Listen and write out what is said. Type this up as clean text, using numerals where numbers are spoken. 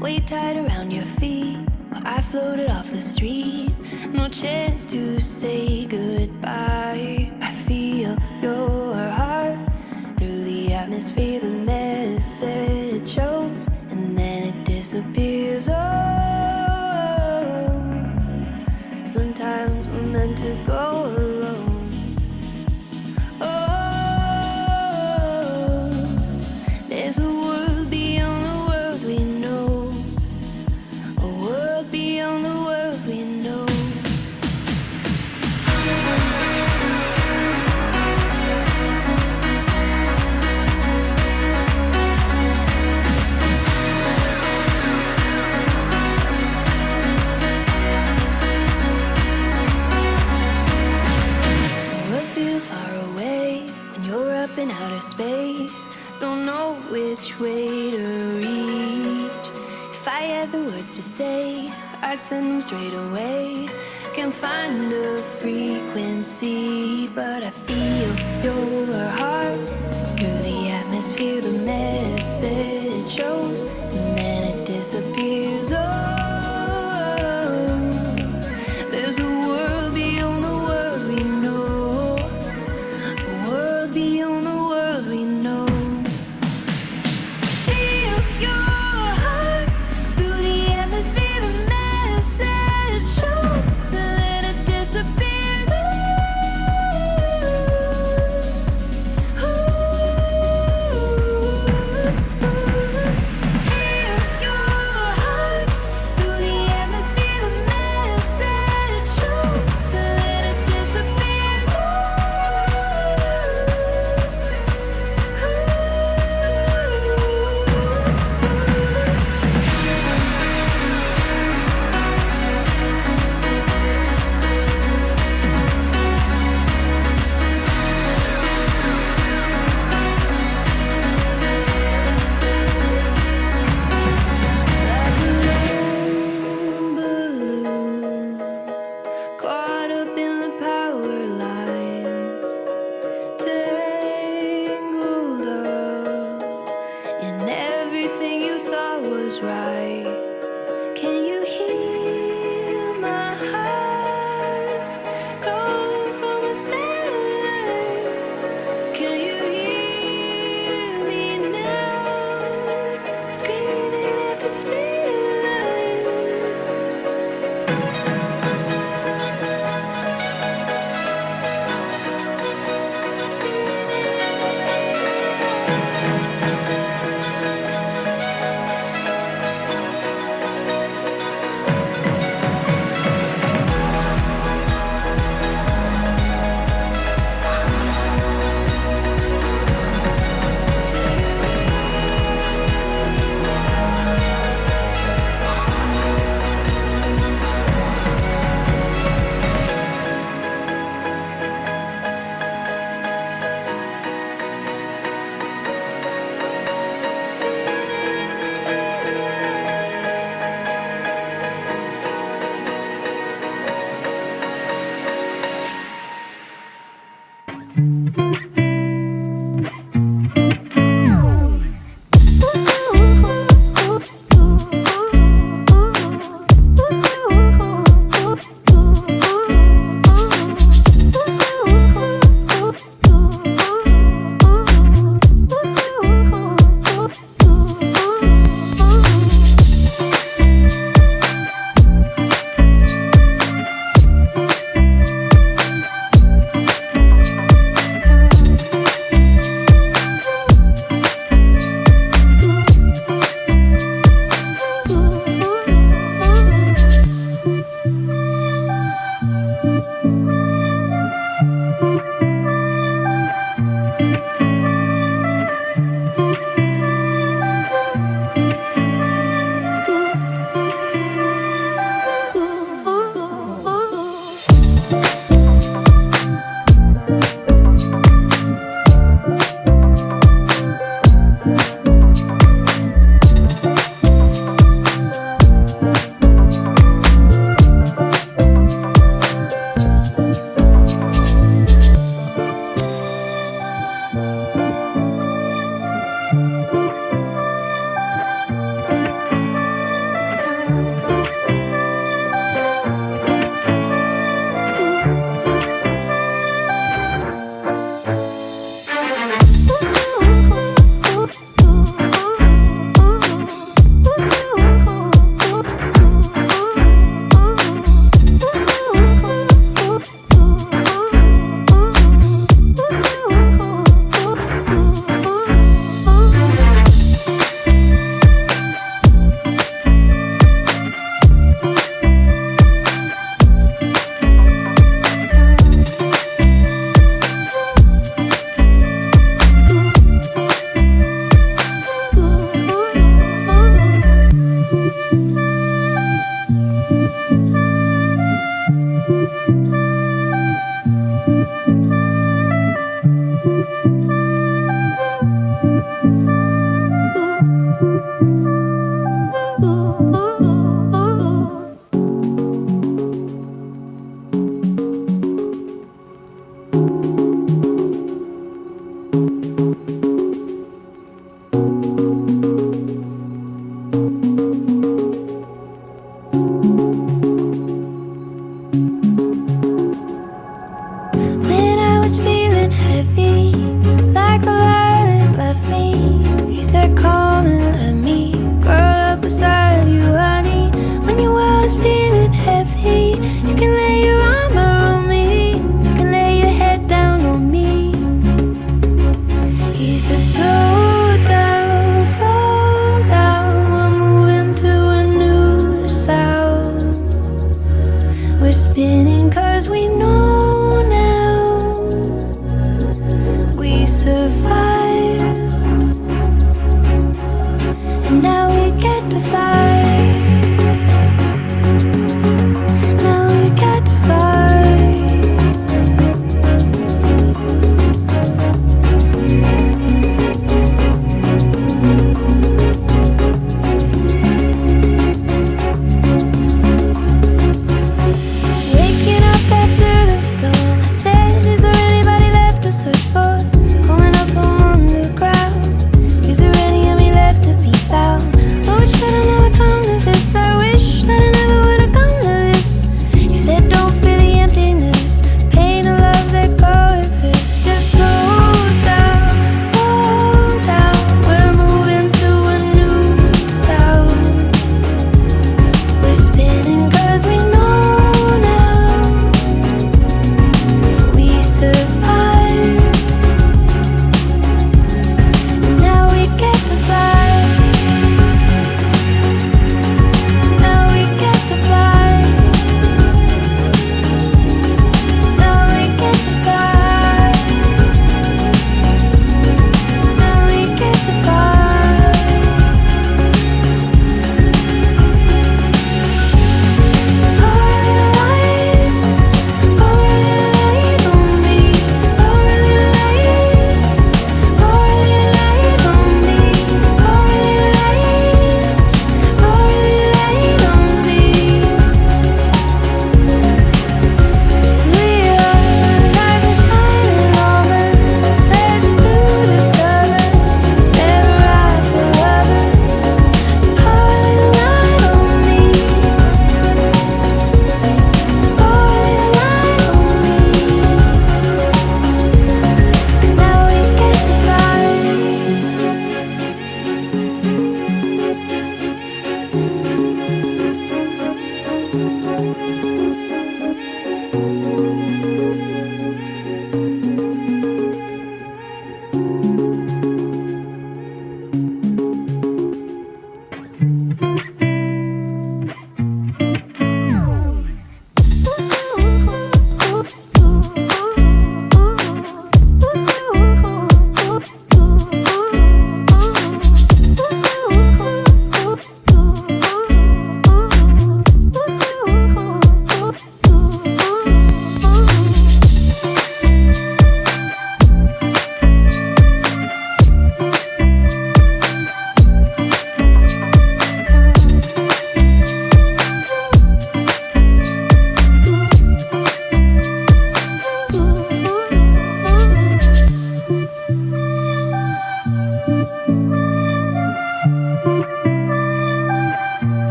weight tied around your feet while I floated off the street. No chance to say goodbye. I feel your heart through the atmosphere. The message shows and then it disappears. Oh, sometimes we're meant to go alone. Oh, there's a world beyond the world we know. A world beyond the world we know. Far away when you're up in outer space, don't know which way to reach. If I had the words to say, I'd send them straight away. Can't find a frequency, but I feel your heart through the atmosphere. The message shows and then it disappears. Oh, there's a world beyond the world we know. Beyond the world we know. Feel your heart through the atmosphere. The message shows and then it disappears. Feel your heart through the atmosphere. The message shows and then it disappears. Caught up in the power lines, tangled up in everything you thought was right. Can you hear my heart calling from a satellite? Can you hear me now, screaming at the speed of light? 'Cause